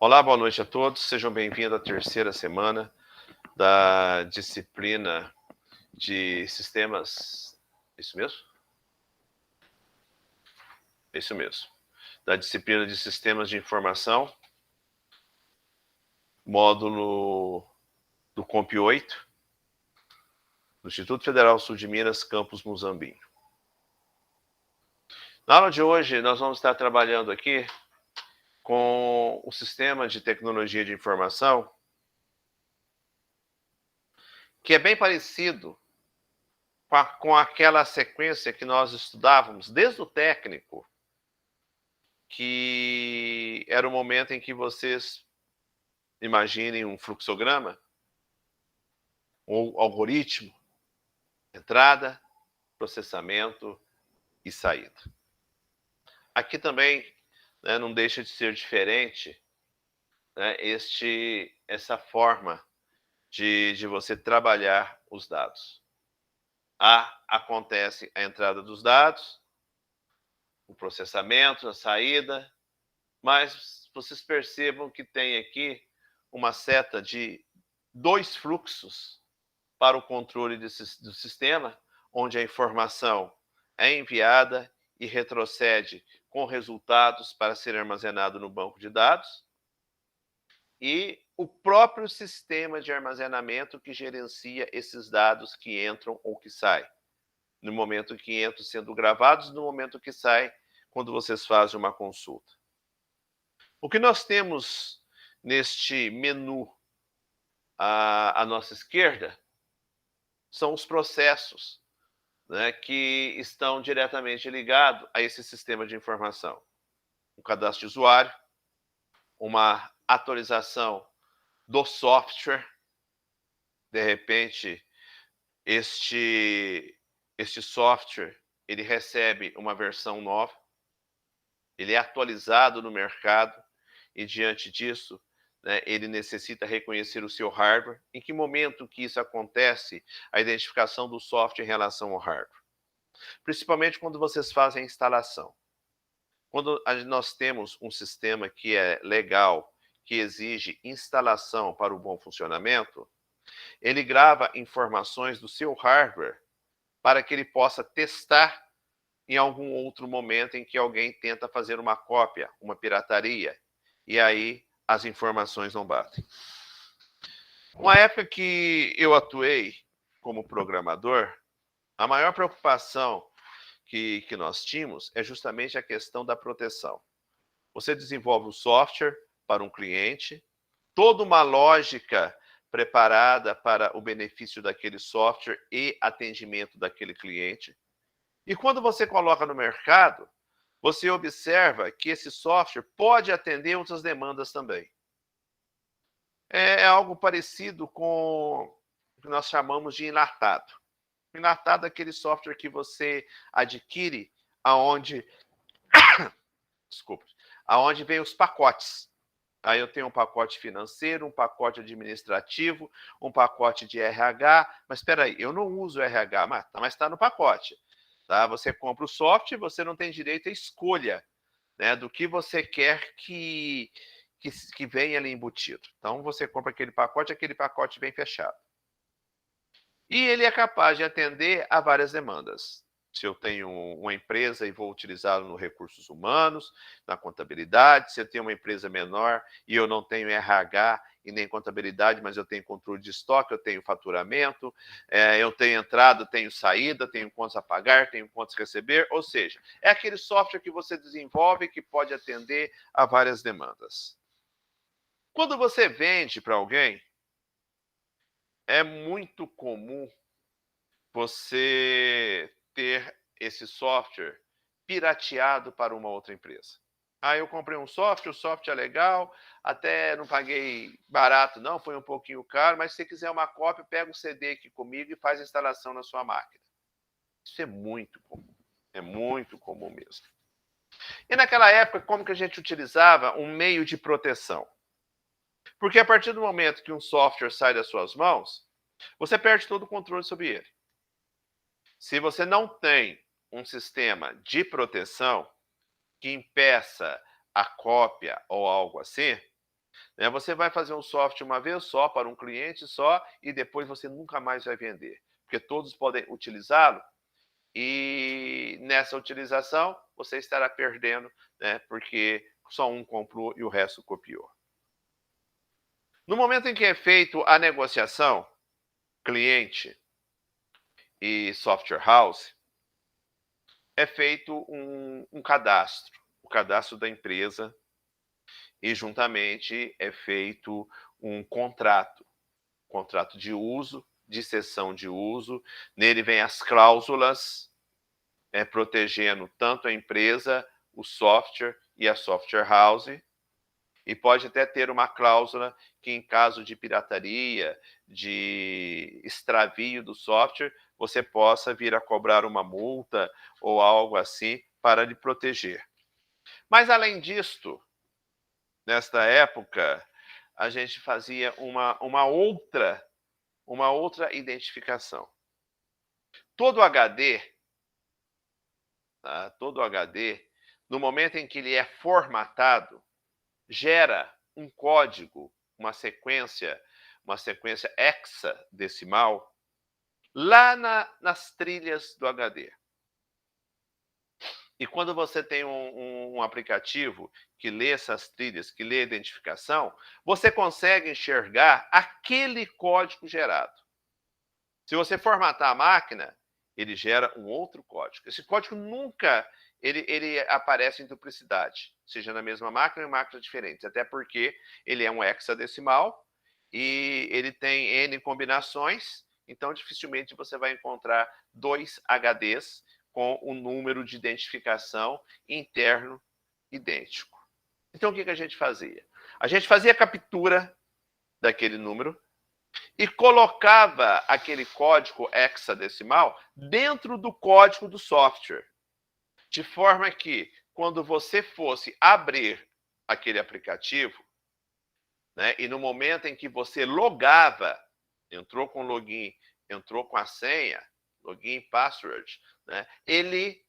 Olá, boa noite a todos. Sejam bem-vindos à terceira semana da disciplina de sistemas. Isso mesmo? Isso mesmo. Da disciplina de sistemas de informação, módulo do Comp 8, do Instituto Federal Sul de Minas, campus Muzambinho. Na aula de hoje, nós vamos estar trabalhando aqui com o sistema de tecnologia de informação, que é bem parecido com aquela sequência que nós estudávamos desde o técnico, que era o momento em que vocês imaginem um fluxograma, ou algoritmo, entrada, processamento e saída. Aqui também, né, não deixa de ser diferente, né, essa forma de você trabalhar os dados. Acontece a entrada dos dados, o processamento, a saída, mas vocês percebam que tem aqui uma seta de 2 fluxos para o controle do sistema, onde a informação é enviada e retrocede com resultados para ser armazenado no banco de dados, e o próprio sistema de armazenamento que gerencia esses dados que entram ou que saem. No momento que entram sendo gravados, no momento que saem, quando vocês fazem uma consulta. O que nós temos neste menu à nossa esquerda são os processos, né, que estão diretamente ligados a esse sistema de informação. Um cadastro de usuário, uma atualização do software, de repente, este software ele recebe uma versão nova, ele é atualizado no mercado e, diante disso, né, ele necessita reconhecer o seu hardware. Em que momento que isso acontece, a identificação do software em relação ao hardware? Principalmente quando vocês fazem a instalação. Quando nós temos um sistema que é legal, que exige instalação para o bom funcionamento, ele grava informações do seu hardware para que ele possa testar em algum outro momento em que alguém tenta fazer uma cópia, uma pirataria, e aí as informações não batem. Uma época que eu atuei como programador, a maior preocupação que nós tínhamos é justamente a questão da proteção. Você desenvolve o software para um cliente, toda uma lógica preparada para o benefício daquele software e atendimento daquele cliente. E quando você coloca no mercado, você observa que esse software pode atender outras demandas também. É algo parecido com o que nós chamamos de enlatado. Enlatado é aquele software que você adquire aonde desculpa, aonde vem os pacotes. Aí eu tenho um pacote financeiro, um pacote administrativo, um pacote de RH, mas espera aí, eu não uso RH, mas está no pacote. Tá? Você compra o software, você não tem direito à escolha, né, do que você quer que venha ali embutido. Então você compra aquele pacote vem fechado. E ele é capaz de atender a várias demandas. Se eu tenho uma empresa e vou utilizá-lo no recursos humanos, na contabilidade, se eu tenho uma empresa menor e eu não tenho RH e nem contabilidade, mas eu tenho controle de estoque, eu tenho faturamento, eu tenho entrada, tenho saída, tenho contas a pagar, tenho contas a receber, ou seja, é aquele software que você desenvolve que pode atender a várias demandas. Quando você vende para alguém, é muito comum você ter esse software pirateado para uma outra empresa. Eu comprei um software, o software é legal, até não paguei barato não, foi um pouquinho caro, mas se você quiser uma cópia, pega o CD aqui comigo e faz a instalação na sua máquina. Isso é muito comum mesmo. E naquela época, como que a gente utilizava um meio de proteção? Porque a partir do momento que um software sai das suas mãos, você perde todo o controle sobre ele. Se você não tem um sistema de proteção que impeça a cópia ou algo assim, né? Você vai fazer um software uma vez só, para um cliente só, e depois você nunca mais vai vender, porque todos podem utilizá-lo, e nessa utilização você estará perdendo, né? Porque só um comprou e o resto copiou. No momento em que é feito a negociação, cliente e software house, é feito um cadastro, o cadastro da empresa, e juntamente é feito um contrato de uso, de cessão de uso. Nele vem as cláusulas, protegendo tanto a empresa, o software e a software house. E pode até ter uma cláusula que, em caso de pirataria, de extravio do software, você possa vir a cobrar uma multa ou algo assim para lhe proteger. Mas, além disto, nesta época, a gente fazia uma outra identificação. Todo HD, tá? Todo HD, no momento em que ele é formatado, gera um código, uma sequência hexadecimal lá nas trilhas do HD. E quando você tem um aplicativo que lê essas trilhas, que lê a identificação, você consegue enxergar aquele código gerado. Se você formatar a máquina, ele gera um outro código. Esse código nunca ele aparece em duplicidade, seja na mesma máquina ou em máquinas diferentes, até porque ele é um hexadecimal e ele tem N combinações, então dificilmente você vai encontrar dois HDs com um número de identificação interno idêntico. Então, o que a gente fazia? A gente fazia a captura daquele número e colocava aquele código hexadecimal dentro do código do software, de forma que, quando você fosse abrir aquele aplicativo, né, e no momento em que você logava, entrou com login, entrou com a senha, login password, né, ele,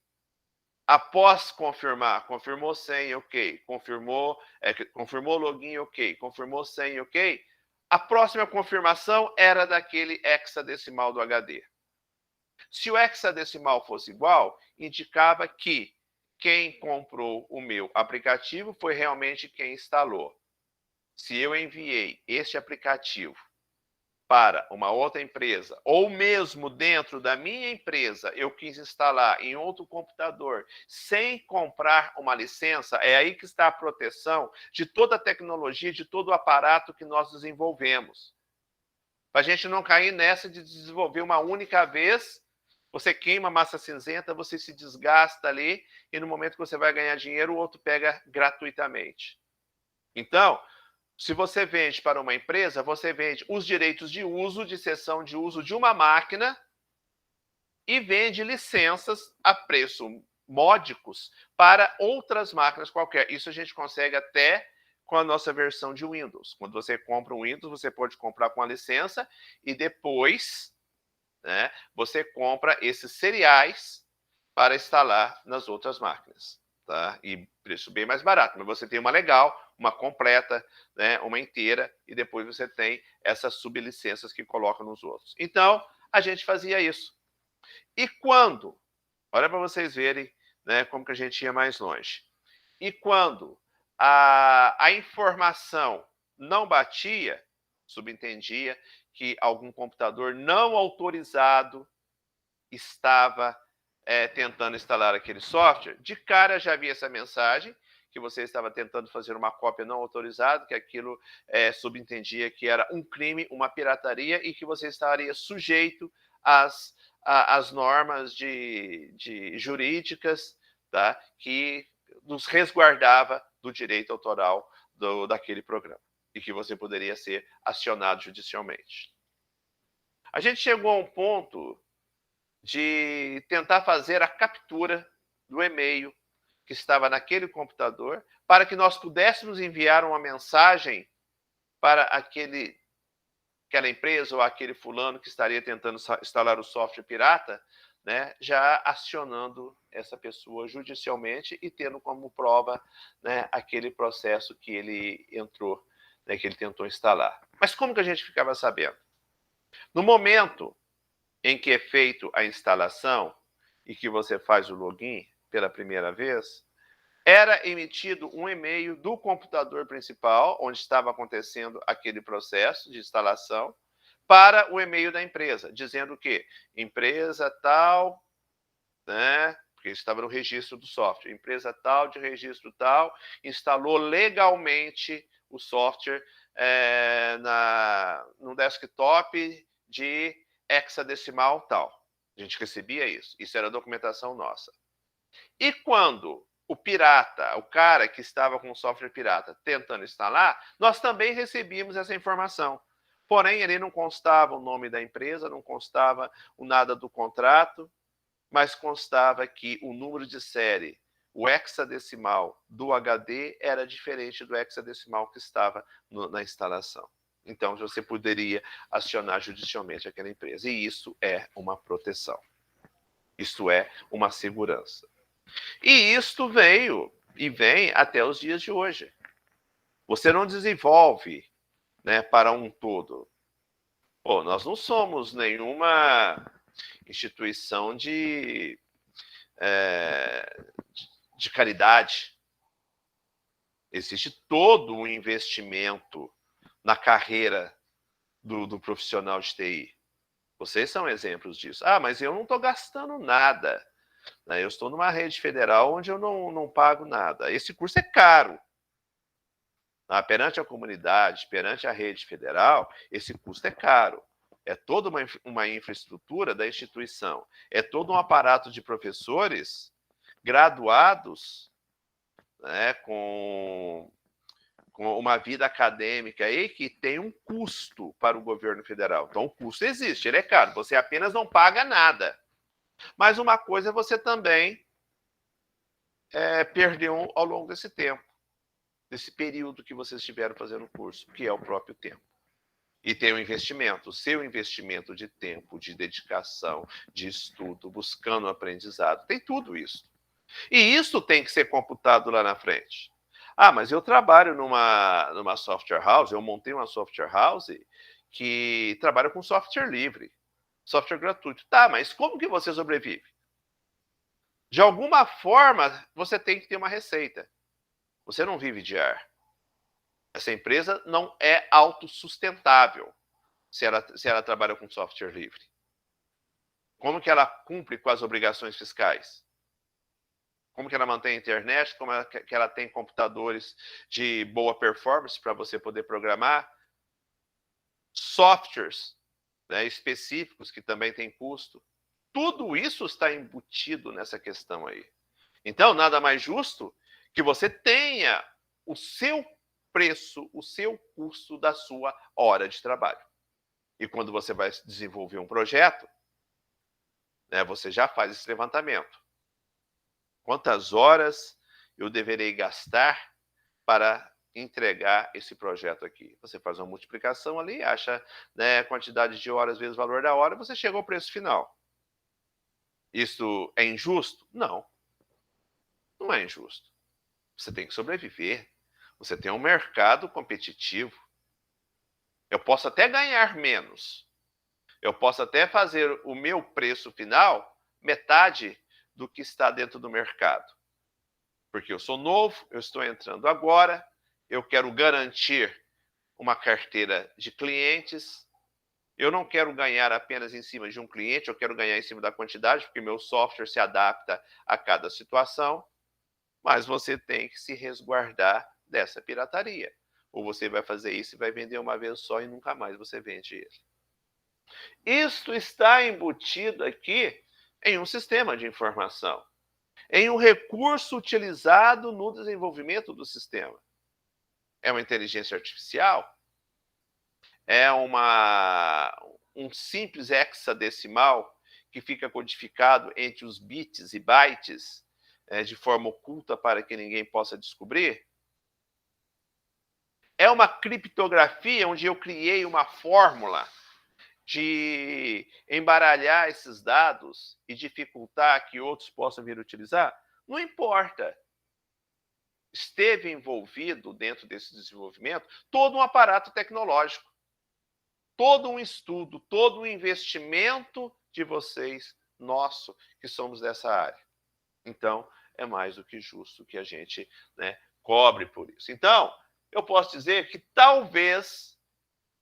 após confirmar, confirmou senha, ok, confirmou login, ok, confirmou senha, ok, a próxima confirmação era daquele hexadecimal do HD. Se o hexadecimal fosse igual, indicava que quem comprou o meu aplicativo foi realmente quem instalou. Se eu enviei este aplicativo para uma outra empresa, ou mesmo dentro da minha empresa, eu quis instalar em outro computador sem comprar uma licença, é aí que está a proteção de toda a tecnologia, de todo o aparato que nós desenvolvemos. Para a gente não cair nessa de desenvolver uma única vez, você queima massa cinzenta, você se desgasta ali, e no momento que você vai ganhar dinheiro, o outro pega gratuitamente. Então, se você vende para uma empresa, você vende os direitos de uso, de cessão de uso de uma máquina e vende licenças a preço módicos para outras máquinas qualquer. Isso a gente consegue até com a nossa versão de Windows. Quando você compra um Windows, você pode comprar com a licença e depois, né, você compra esses seriais para instalar nas outras máquinas. Tá? E preço bem mais barato, mas você tem uma legal, uma completa, né, uma inteira, e depois você tem essas sublicenças que coloca nos outros. Então, a gente fazia isso. E quando, olha para vocês verem, né, como que a gente ia mais longe. E quando a informação não batia, subentendia que algum computador não autorizado estava tentando instalar aquele software, de cara já havia essa mensagem que você estava tentando fazer uma cópia não autorizada, que aquilo subentendia que era um crime, uma pirataria, e que você estaria sujeito às normas jurídicas, tá, que nos resguardava do direito autoral daquele programa, e que você poderia ser acionado judicialmente. A gente chegou a um ponto de tentar fazer a captura do e-mail que estava naquele computador, para que nós pudéssemos enviar uma mensagem para aquela empresa ou aquele fulano que estaria tentando instalar o software pirata, né, já acionando essa pessoa judicialmente e tendo como prova, né, aquele processo que ele entrou, né, que ele tentou instalar. Mas como que a gente ficava sabendo? No momento em que é feito a instalação e que você faz o login pela primeira vez, era emitido um e-mail do computador principal, onde estava acontecendo aquele processo de instalação, para o e-mail da empresa, dizendo que empresa tal, né, porque estava no registro do software, empresa tal, de registro tal, instalou legalmente o software no desktop de hexadecimal tal. A gente recebia isso. Isso era documentação nossa. E quando o pirata, o cara que estava com o software pirata tentando instalar, nós também recebíamos essa informação. Porém, ele não constava o nome da empresa, não constava o nada do contrato, mas constava que o número de série, o hexadecimal do HD, era diferente do hexadecimal que estava na instalação. Então, você poderia acionar judicialmente aquela empresa. E isso é uma proteção. Isso é uma segurança. E isto veio e vem até os dias de hoje. Você não desenvolve, né, para um todo. Pô, nós não somos nenhuma instituição de caridade. Existe todo um investimento na carreira do profissional de TI. Vocês são exemplos disso. Ah, mas eu não estou gastando nada. Eu estou numa rede federal onde eu não pago nada. Esse curso é caro. Perante a comunidade, perante a rede federal, esse custo é caro. É toda uma infraestrutura da instituição. É todo um aparato de professores graduados, né, com uma vida acadêmica aí que tem um custo para o governo federal. Então, o custo existe, ele é caro. Você apenas não paga nada. Mas uma coisa você também perdeu ao longo desse tempo, desse período que vocês estiveram fazendo o curso, que é o próprio tempo. E tem o investimento, o seu investimento de tempo, de dedicação, de estudo, buscando aprendizado, tem tudo isso. E isso tem que ser computado lá na frente. Ah, mas eu trabalho numa software house, eu montei uma software house que trabalha com software livre, software gratuito. Tá, mas como que você sobrevive? De alguma forma, você tem que ter uma receita. Você não vive de ar. Essa empresa não é autossustentável se ela trabalha com software livre. Como que ela cumpre com as obrigações fiscais? Como que ela mantém a internet? Como que ela tem computadores de boa performance para você poder programar? Softwares, né, específicos que também têm custo. Tudo isso está embutido nessa questão aí. Então, nada mais justo que você tenha o seu preço, o seu custo da sua hora de trabalho. E quando você vai desenvolver um projeto, né, você já faz esse levantamento. Quantas horas eu deverei gastar para entregar esse projeto aqui? Você faz uma multiplicação ali, acha, né, a quantidade de horas vezes o valor da hora, você chega ao preço final. Isso é injusto? Não. Não é injusto. Você tem que sobreviver. Você tem um mercado competitivo. Eu posso até ganhar menos. Eu posso até fazer o meu preço final metade do que está dentro do mercado. Porque eu sou novo, eu estou entrando agora, eu quero garantir uma carteira de clientes. Eu não quero ganhar apenas em cima de um cliente, eu quero ganhar em cima da quantidade, porque meu software se adapta a cada situação. Mas você tem que se resguardar dessa pirataria. Ou você vai fazer isso e vai vender uma vez só e nunca mais você vende ele. Isto está embutido aqui em um sistema de informação, em um recurso utilizado no desenvolvimento do sistema. É uma inteligência artificial? É um simples hexadecimal que fica codificado entre os bits e bytes de forma oculta para que ninguém possa descobrir? É uma criptografia onde eu criei uma fórmula de embaralhar esses dados e dificultar que outros possam vir utilizar? Não importa. esteve envolvido dentro desse desenvolvimento todo um aparato tecnológico, todo um estudo, todo um investimento de vocês, nosso, que somos dessa área. Então, é mais do que justo que a gente, né, cobre por isso. Então, eu posso dizer que talvez,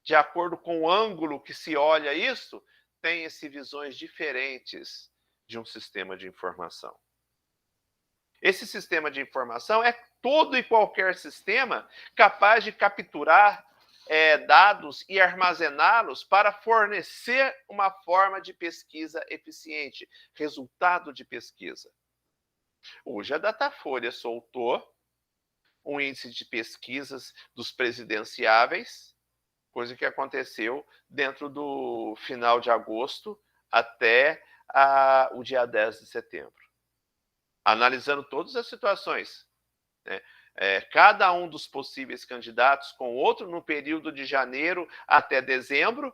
de acordo com o ângulo que se olha isso, tenha-se visões diferentes de um sistema de informação. Esse sistema de informação é todo e qualquer sistema capaz de capturar dados e armazená-los para fornecer uma forma de pesquisa eficiente, resultado de pesquisa. Hoje a Datafolha soltou um índice de pesquisas dos presidenciáveis, coisa que aconteceu dentro do final de agosto até o dia 10 de setembro. Analisando todas as situações, né? Cada um dos possíveis candidatos com outro no período de janeiro até dezembro,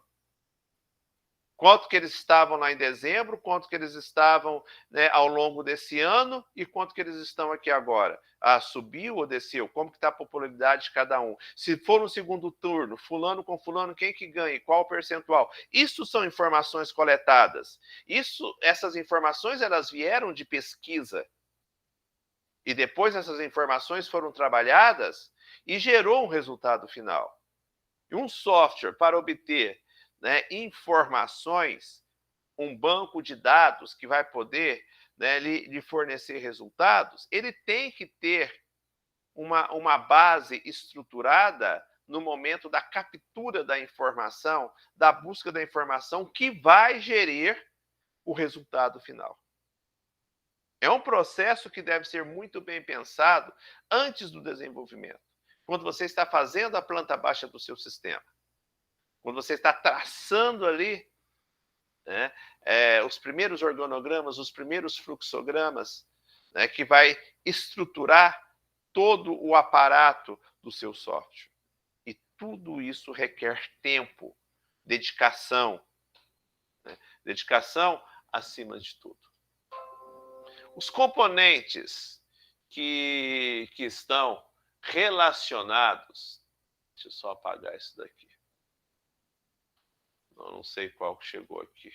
quanto que eles estavam lá em dezembro, quanto que eles estavam, né, ao longo desse ano e quanto que eles estão aqui agora. Subiu ou desceu? Como que está a popularidade de cada um? Se for no segundo turno, fulano com fulano, quem que ganha? Qual o percentual? Isso são informações coletadas. Essas informações elas vieram de pesquisa. E depois essas informações foram trabalhadas e gerou um resultado final. E um software para obter, né, informações, um banco de dados que vai poder, né, lhe fornecer resultados, ele tem que ter uma base estruturada no momento da captura da informação, da busca da informação que vai gerir o resultado final. É um processo que deve ser muito bem pensado antes do desenvolvimento. Quando você está fazendo a planta baixa do seu sistema. Quando você está traçando ali, né, os primeiros organogramas, os primeiros fluxogramas, né, que vai estruturar todo o aparato do seu software. E tudo isso requer tempo, dedicação. Né? Dedicação acima de tudo. Os componentes que estão relacionados. Deixa eu só apagar isso daqui. Não sei qual que chegou aqui.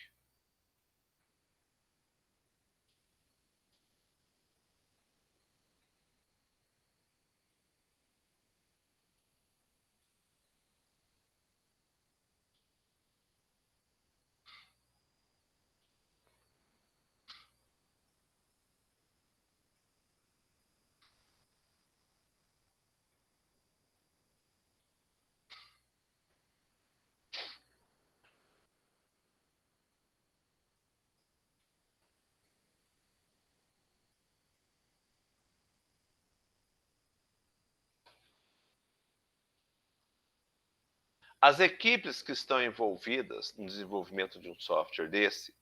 As equipes que estão envolvidas no desenvolvimento de um software desse,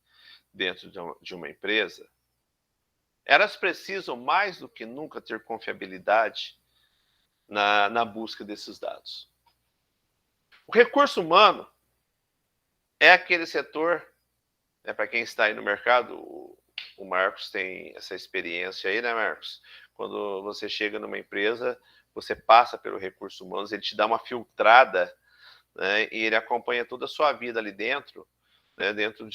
dentro de uma empresa, elas precisam mais do que nunca ter confiabilidade na busca desses dados. O recurso humano é aquele setor, né, para quem está aí no mercado, o Marcos tem essa experiência aí, né, Marcos? Quando você chega numa empresa, você passa pelo recurso humano, ele te dá uma filtrada, né, e ele acompanha toda a sua vida ali dentro, né, dentro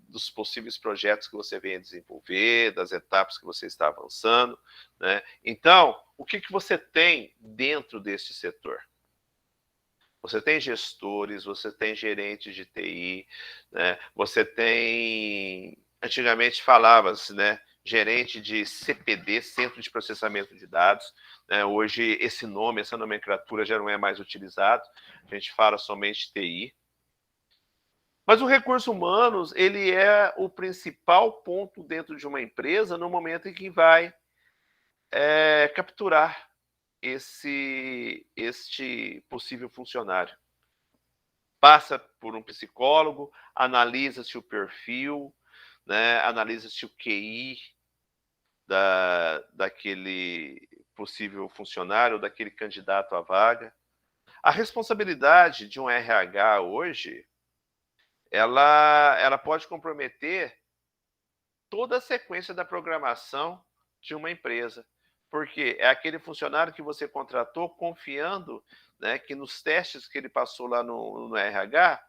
dos possíveis projetos que você venha desenvolver, das etapas que você está avançando. Né? Então, o que você tem dentro desse setor? Você tem gestores, você tem gerentes de TI, né? Você tem, antigamente falava-se, né, gerente de CPD, Centro de Processamento de Dados, né? Hoje esse nome, essa nomenclatura já não é mais utilizado, a gente fala somente TI. Mas o recurso humanos, ele é o principal ponto dentro de uma empresa no momento em que vai capturar este possível funcionário. Passa por um psicólogo, analisa-se o perfil, né, analisa-se o QI daquele possível funcionário, daquele candidato à vaga. A responsabilidade de um RH hoje, ela pode comprometer toda a sequência da programação de uma empresa. Porque é aquele funcionário que você contratou confiando, né, que nos testes que ele passou lá no RH,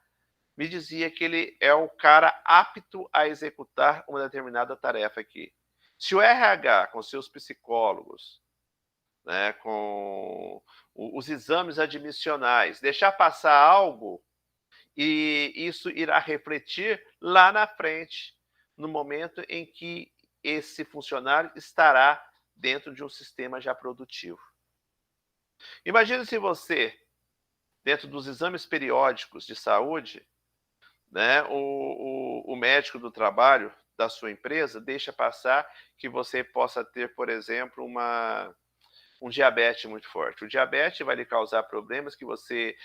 me dizia que ele é o cara apto a executar uma determinada tarefa aqui. Se o RH, com seus psicólogos, né, com os exames admissionais, deixar passar algo, e isso irá refletir lá na frente, no momento em que esse funcionário estará dentro de um sistema já produtivo. Imagine se você, dentro dos exames periódicos de saúde, né, o médico do trabalho da sua empresa deixa passar que você possa ter, por exemplo, um diabetes muito forte. O diabetes vai lhe causar problemas que você,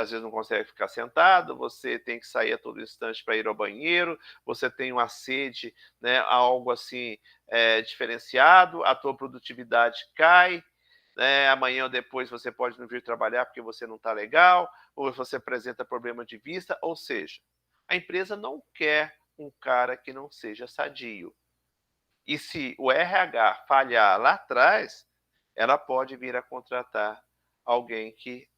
às vezes, não consegue ficar sentado, você tem que sair a todo instante para ir ao banheiro, você tem uma sede, né, algo assim, diferenciado, a tua produtividade cai, né, amanhã ou depois você pode não vir trabalhar porque você não está legal, ou você apresenta problema de vista, ou seja, a empresa não quer um cara que não seja sadio. E se o RH falhar lá atrás, ela pode vir a contratar alguém que.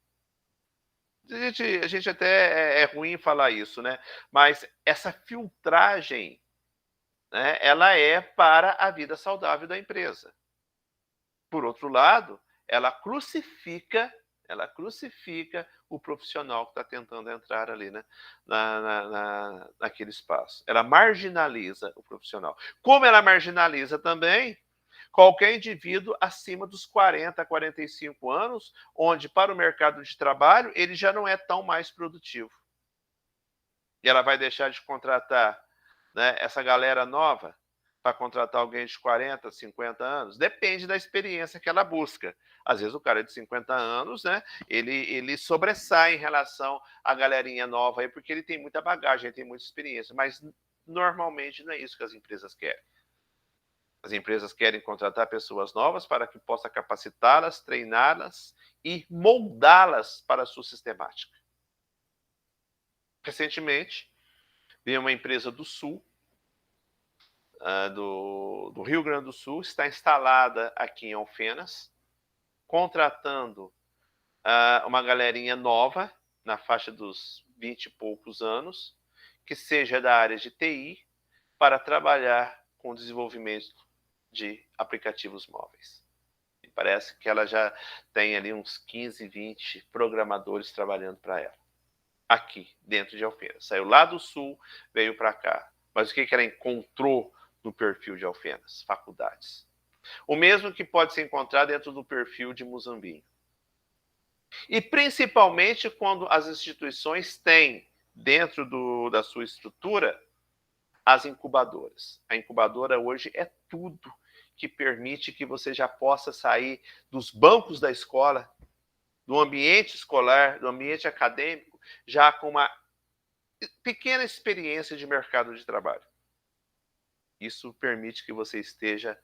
A gente até é ruim falar isso, né? Mas essa filtragem, né, ela é para a vida saudável da empresa. Por outro lado, ela crucifica o profissional que está tentando entrar ali, né, naquele espaço. Ela marginaliza o profissional. Como ela marginaliza também qualquer indivíduo acima dos 40, 45 anos, onde para o mercado de trabalho ele já não é tão mais produtivo. E ela vai deixar de contratar, né, essa galera nova para contratar alguém de 40, 50 anos? Depende da experiência que ela busca. Às vezes o cara de 50 anos, né, ele sobressai em relação à galerinha nova aí, porque ele tem muita bagagem, ele tem muita experiência, mas normalmente não é isso que as empresas querem. As empresas querem contratar pessoas novas para que possa capacitá-las, treiná-las e moldá-las para a sua sistemática. Recentemente, vi uma empresa do Sul, do Rio Grande do Sul, está instalada aqui em Alfenas, contratando uma galerinha nova, na faixa dos 20 e poucos anos, que seja da área de TI, para trabalhar com o desenvolvimento de aplicativos móveis. E parece que ela já tem ali uns 15, 20 programadores trabalhando para ela, aqui dentro de Alfenas. Saiu lá do Sul, veio para cá. Mas o que ela encontrou no perfil de Alfenas? Faculdades. O mesmo que pode ser encontrado dentro do perfil de Muzambinho. E principalmente quando as instituições têm dentro da sua estrutura as incubadoras. A incubadora hoje é tudo que permite que você já possa sair dos bancos da escola, do ambiente escolar, do ambiente acadêmico, já com uma pequena experiência de mercado de trabalho. Isso permite que você esteja,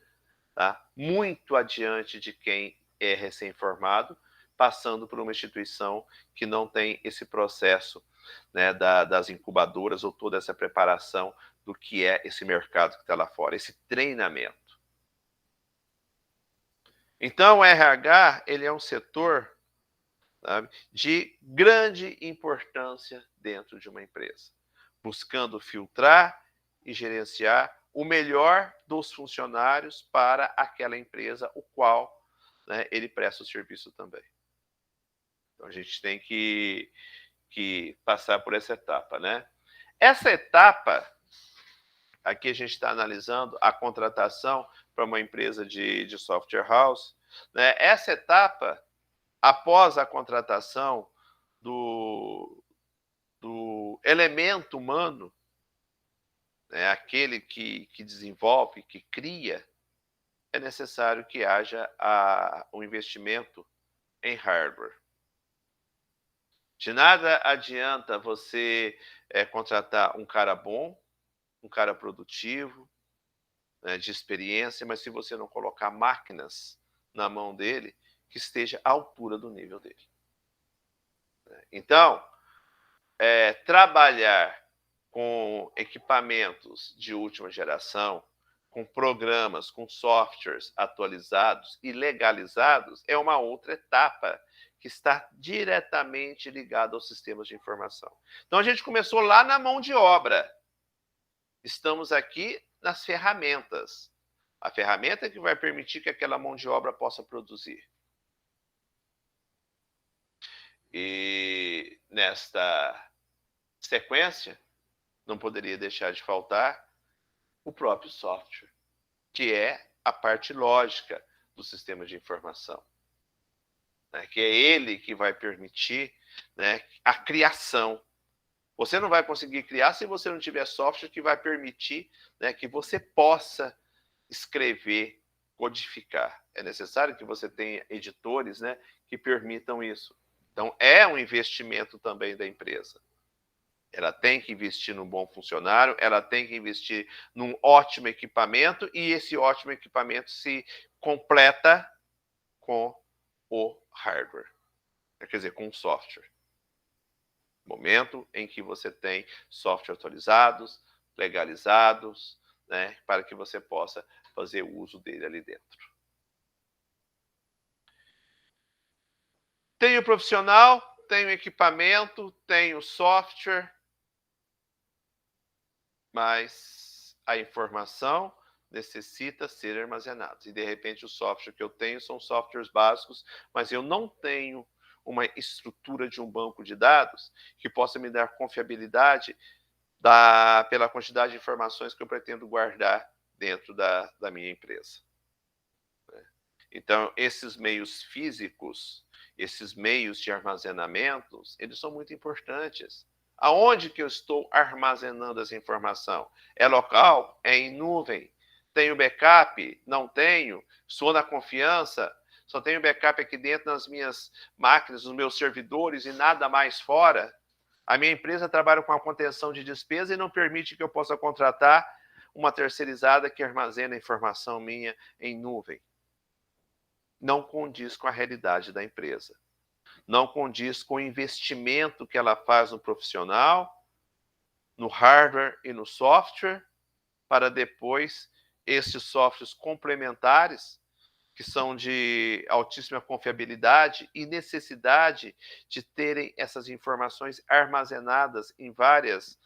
tá, muito adiante de quem é recém-formado, passando por uma instituição que não tem esse processo, né, das incubadoras ou toda essa preparação do que é esse mercado que está lá fora, esse treinamento. Então, o RH ele é um setor, sabe, de grande importância dentro de uma empresa, buscando filtrar e gerenciar o melhor dos funcionários para aquela empresa, o qual, né, ele presta o serviço também. Então, a gente tem que passar por essa etapa, né? Essa etapa, aqui a gente está analisando a contratação para uma empresa de software house, né? Essa etapa, após a contratação do elemento humano, né, aquele que desenvolve, que cria, é necessário que haja um investimento em hardware. De nada adianta você contratar um cara bom, um cara produtivo, né, de experiência, mas se você não colocar máquinas na mão dele que esteja à altura do nível dele. Então, trabalhar com equipamentos de última geração, com programas, com softwares atualizados e legalizados, é uma outra etapa que está diretamente ligada aos sistemas de informação. Então a gente começou lá na mão de obra. Estamos aqui nas ferramentas. A ferramenta que vai permitir que aquela mão de obra possa produzir. E nesta sequência, não poderia deixar de faltar o próprio software, que é a parte lógica do sistema de informação, né? Que é ele que vai permitir, né, a criação. Você não vai conseguir criar se você não tiver software que vai permitir, né, que você possa escrever, codificar. É necessário que você tenha editores, né, que permitam isso. Então, é um investimento também da empresa. Ela tem que investir num bom funcionário, ela tem que investir num ótimo equipamento, e esse ótimo equipamento se completa com o hardware, quer dizer, com o software. Momento em que você tem software atualizados, legalizados, né, para que você possa fazer uso dele ali dentro. Tem o profissional, tem o equipamento, tem o software, mas a informação necessita ser armazenada. E de repente o software que eu tenho são softwares básicos, mas eu não tenho uma estrutura de um banco de dados que possa me dar confiabilidade pela quantidade de informações que eu pretendo guardar dentro da minha empresa. Então, esses meios físicos, esses meios de armazenamento, eles são muito importantes. Aonde que eu estou armazenando essa informação? É local? É em nuvem? Tenho backup? Não tenho? Estou na confiança? Só tenho backup aqui dentro nas minhas máquinas, nos meus servidores e nada mais fora? A minha empresa trabalha com a contenção de despesa e não permite que eu possa contratar uma terceirizada que armazena a informação minha em nuvem. Não condiz com a realidade da empresa. Não condiz com o investimento que ela faz no profissional, no hardware e no software, para depois esses softwares complementares, que são de altíssima confiabilidade e necessidade de terem essas informações armazenadas em vários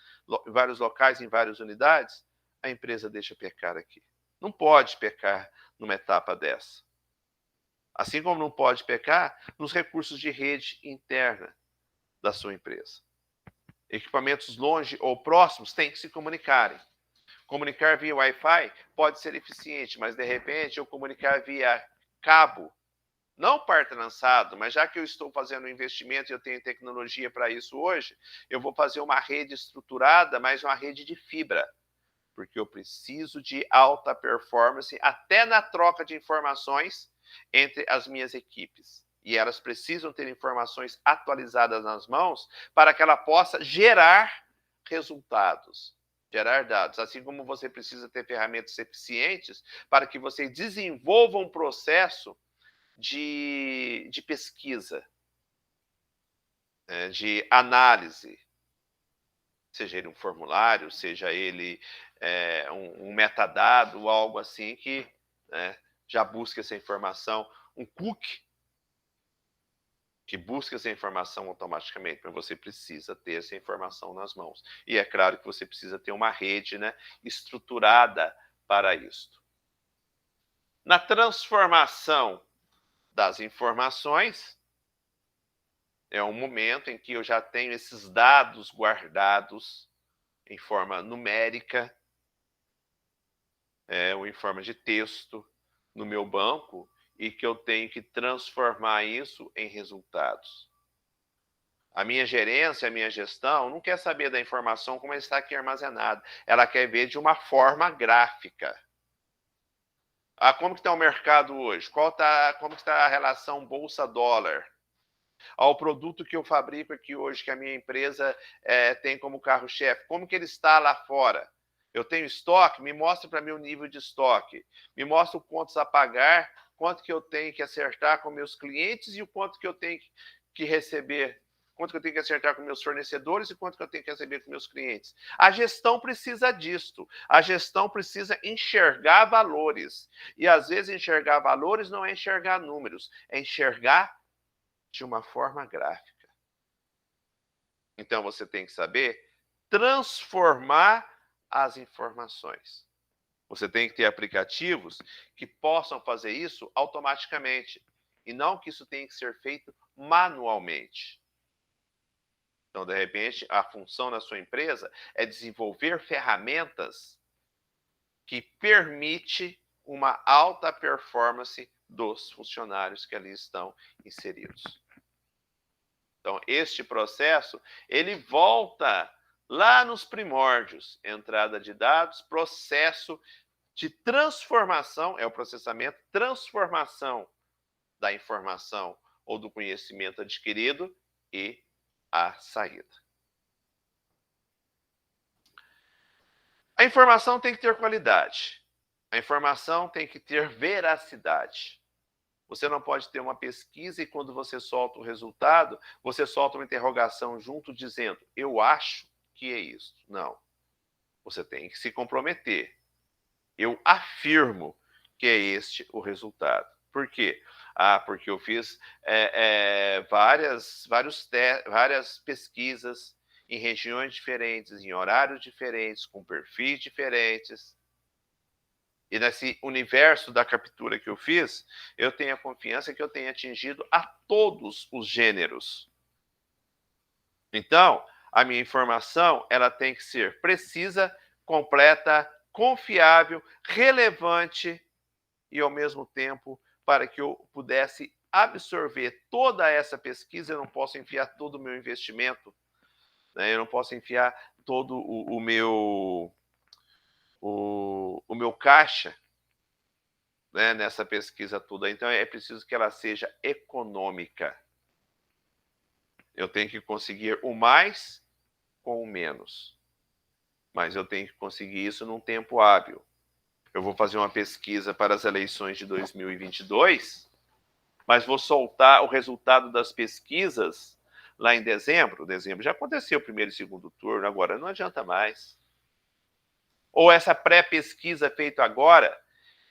locais, em várias unidades, a empresa deixa pecar aqui. Não pode pecar numa etapa dessa. Assim como não pode pecar nos recursos de rede interna da sua empresa. Equipamentos longe ou próximos têm que se comunicarem. Comunicar via Wi-Fi pode ser eficiente, mas de repente eu comunicar via cabo, não par trançado, mas já que eu estou fazendo um investimento e eu tenho tecnologia para isso hoje, eu vou fazer uma rede estruturada, mas uma rede de fibra, porque eu preciso de alta performance até na troca de informações entre as minhas equipes. E elas precisam ter informações atualizadas nas mãos para que ela possa gerar resultados, gerar dados. Assim como você precisa ter ferramentas eficientes para que você desenvolva um processo de pesquisa, de análise, seja ele um formulário, seja ele um metadado, algo assim que, né, já busca essa informação, um cookie que busca essa informação automaticamente, mas você precisa ter essa informação nas mãos. E é claro que você precisa ter uma rede, né, estruturada para isso. Na transformação das informações, é um momento em que eu já tenho esses dados guardados em forma numérica, ou em forma de texto, no meu banco, e que eu tenho que transformar isso em resultados. A minha gerência, a minha gestão, não quer saber da informação como está aqui armazenada. Ela quer ver de uma forma gráfica. Como que está o mercado hoje? Como que está a relação bolsa-dólar? Ao produto que eu fabrico aqui hoje, que a minha empresa tem como carro-chefe, como que ele está lá fora? Eu tenho estoque? Me mostra para mim o nível de estoque. Me mostra o pontos a pagar, quanto que eu tenho que acertar com meus clientes e o quanto que eu tenho que receber quanto que eu tenho que acertar com meus fornecedores e quanto que eu tenho que receber com meus clientes. A gestão precisa disto. A gestão precisa enxergar valores. E às vezes enxergar valores não é enxergar números, é enxergar de uma forma gráfica. Então você tem que saber transformar as informações. Você tem que ter aplicativos que possam fazer isso automaticamente e não que isso tenha que ser feito manualmente. Então, de repente, a função na sua empresa é desenvolver ferramentas que permite uma alta performance dos funcionários que ali estão inseridos. Então, este processo, ele volta lá nos primórdios, entrada de dados, processo de transformação, é o processamento, transformação da informação ou do conhecimento adquirido e a saída. A informação tem que ter qualidade. A informação tem que ter veracidade. Você não pode ter uma pesquisa e quando você solta o resultado, você solta uma interrogação junto dizendo, eu acho que é isso. Não. Você tem que se comprometer. Eu afirmo que é este o resultado. Por quê? Porque eu fiz várias pesquisas em regiões diferentes, em horários diferentes, com perfis diferentes. E nesse universo da captura que eu fiz, eu tenho a confiança que eu tenho atingido a todos os gêneros. Então, a minha informação ela tem que ser precisa, completa, confiável, relevante e, ao mesmo tempo, para que eu pudesse absorver toda essa pesquisa, eu não posso enfiar todo o meu investimento, né? Eu não posso enfiar todo o meu caixa, né, nessa pesquisa toda. Então, é preciso que ela seja econômica. Eu tenho que conseguir o mais com o menos. Mas eu tenho que conseguir isso num tempo hábil. Eu vou fazer uma pesquisa para as eleições de 2022, mas vou soltar o resultado das pesquisas lá em dezembro. Dezembro já aconteceu o primeiro e segundo turno, agora não adianta mais. Ou essa pré-pesquisa feita agora,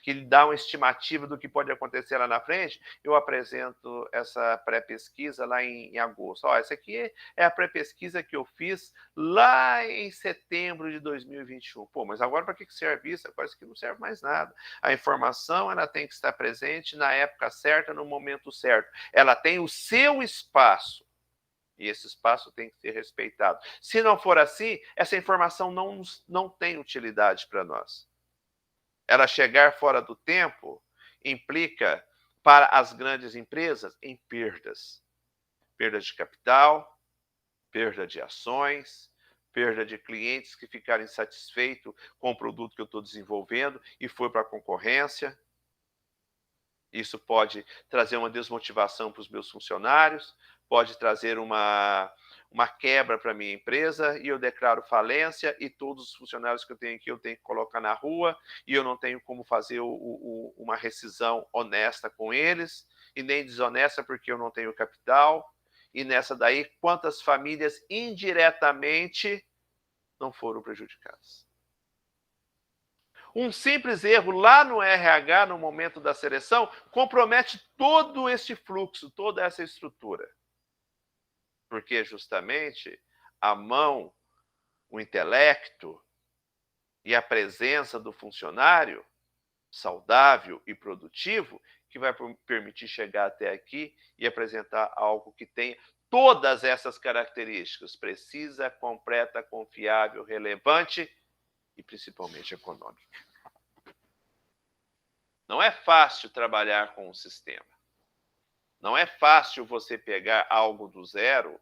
que lhe dá uma estimativa do que pode acontecer lá na frente, eu apresento essa pré-pesquisa lá em agosto. Essa aqui é a pré-pesquisa que eu fiz lá em setembro de 2021. Pô, mas agora para que serve isso? Parece que não serve mais nada. A informação ela tem que estar presente na época certa, no momento certo. Ela tem o seu espaço. E esse espaço tem que ser respeitado. Se não for assim, essa informação não tem utilidade para nós. Ela chegar fora do tempo implica, para as grandes empresas, em perdas. Perda de capital, perda de ações, perda de clientes que ficaram insatisfeitos com o produto que eu estou desenvolvendo e foi para a concorrência. Isso pode trazer uma desmotivação para os meus funcionários, pode trazer uma quebra para a minha empresa e eu declaro falência e todos os funcionários que eu tenho aqui eu tenho que colocar na rua e eu não tenho como fazer uma rescisão honesta com eles e nem desonesta porque eu não tenho capital. E nessa daí, quantas famílias indiretamente não foram prejudicadas? Um simples erro lá no RH, no momento da seleção, compromete todo esse fluxo, toda essa estrutura. Porque justamente a mão, o intelecto e a presença do funcionário saudável e produtivo que vai permitir chegar até aqui e apresentar algo que tenha todas essas características: precisa, completa, confiável, relevante e principalmente econômica. Não é fácil trabalhar com um sistema. Não é fácil você pegar algo do zero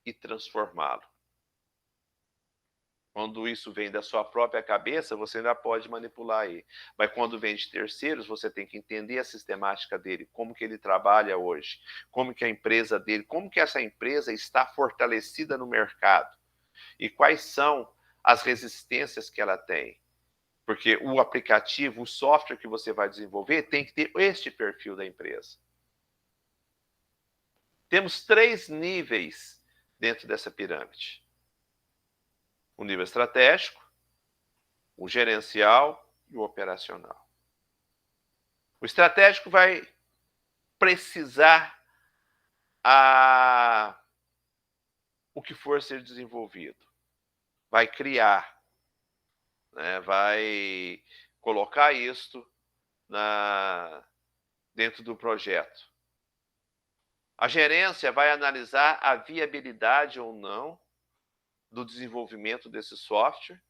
e transformá-lo. Quando isso vem da sua própria cabeça, você ainda pode manipular aí. Mas quando vem de terceiros, você tem que entender a sistemática dele, como que ele trabalha hoje, como que a empresa dele, como que essa empresa está fortalecida no mercado e quais são as resistências que ela tem. Porque o aplicativo, o software que você vai desenvolver tem que ter este perfil da empresa. Temos 3 níveis dentro dessa pirâmide? O nível estratégico, o gerencial e o operacional. O estratégico vai precisar o que for ser desenvolvido. Vai criar, né? Vai colocar isto dentro do projeto. A gerência vai analisar a viabilidade ou não do desenvolvimento desse software,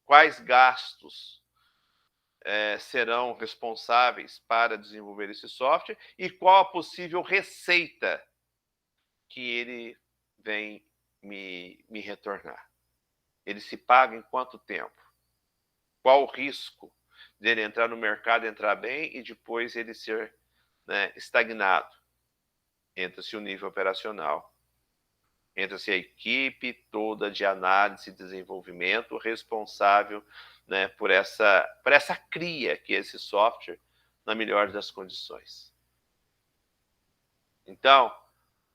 quais gastos serão responsáveis para desenvolver esse software e qual a possível receita que ele vem me retornar. Ele se paga em quanto tempo? Qual o risco dele entrar no mercado, entrar bem e depois ele ser, né, estagnado? Entra-se o nível operacional. Entra-se a equipe toda de análise e desenvolvimento responsável, né, por essa cria que é esse software na melhor das condições. Então,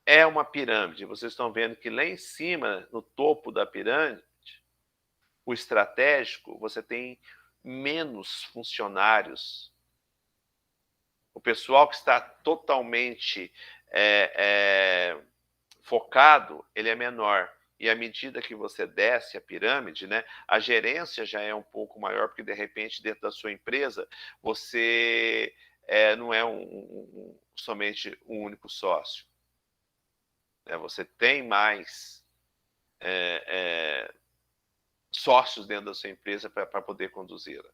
é uma pirâmide. Vocês estão vendo que lá em cima, no topo da pirâmide, o estratégico, você tem menos funcionários. O pessoal que está totalmente focado, ele é menor. E à medida que você desce a pirâmide, né, a gerência já é um pouco maior, porque de repente dentro da sua empresa você não é somente um único sócio. Você tem mais sócios dentro da sua empresa para poder conduzi-la.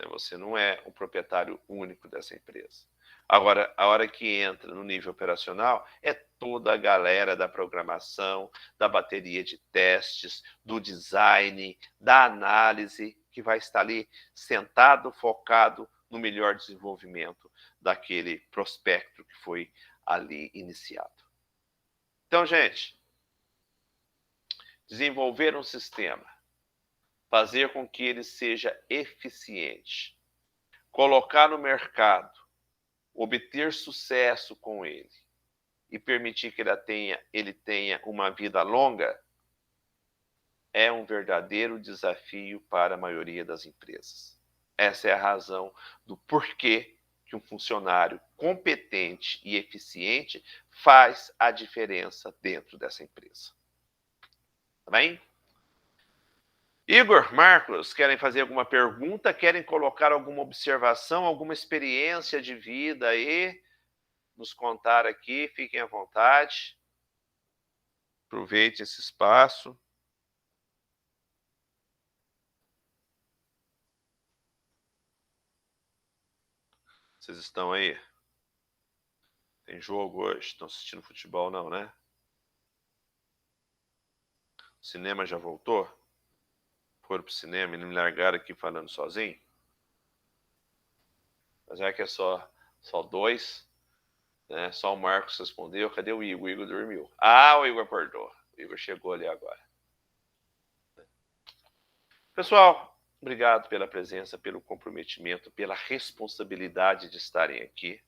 Você não é o proprietário único dessa empresa. Agora, a hora que entra no nível operacional, é toda a galera da programação, da bateria de testes, do design, da análise, que vai estar ali sentado, focado no melhor desenvolvimento daquele prospecto que foi ali iniciado. Então, gente, desenvolver um sistema, fazer com que ele seja eficiente, colocar no mercado, obter sucesso com ele e permitir que ele tenha uma vida longa, é um verdadeiro desafio para a maioria das empresas. Essa é a razão do porquê que um funcionário competente e eficiente faz a diferença dentro dessa empresa. Tá bem? Igor, Marcos, querem fazer alguma pergunta? Querem colocar alguma observação, alguma experiência de vida aí? Nos contar aqui, fiquem à vontade. Aproveite esse espaço. Vocês estão aí? Tem jogo hoje? Estão assistindo futebol não, né? O cinema já voltou? Foram pro cinema e não me largaram aqui falando sozinho? Mas é que é só dois, né? Só o Marcos respondeu. Cadê o Igor? O Igor dormiu. Ah, o Igor acordou. O Igor chegou ali agora. Pessoal, obrigado pela presença, pelo comprometimento, pela responsabilidade de estarem aqui.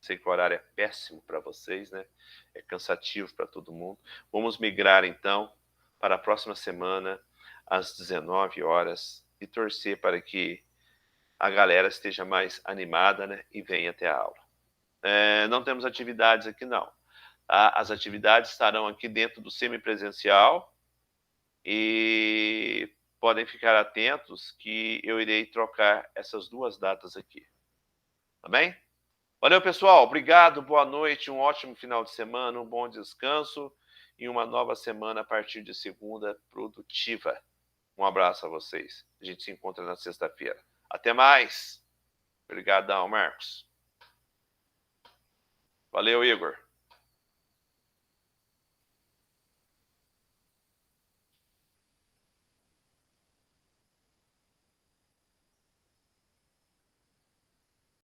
Sei que o horário é péssimo para vocês, né? É cansativo para todo mundo. Vamos migrar, então, para a próxima semana, às 19 horas, e torcer para que a galera esteja mais animada, né? E venha até a aula. Não temos atividades aqui, não. Tá? As atividades estarão aqui dentro do semipresencial e podem ficar atentos que eu irei trocar essas duas datas aqui. Tá bem? Valeu, pessoal. Obrigado, boa noite, um ótimo final de semana, um bom descanso e uma nova semana a partir de segunda produtiva. Um abraço a vocês. A gente se encontra na sexta-feira. Até mais. Obrigadão, Marcos. Valeu, Igor.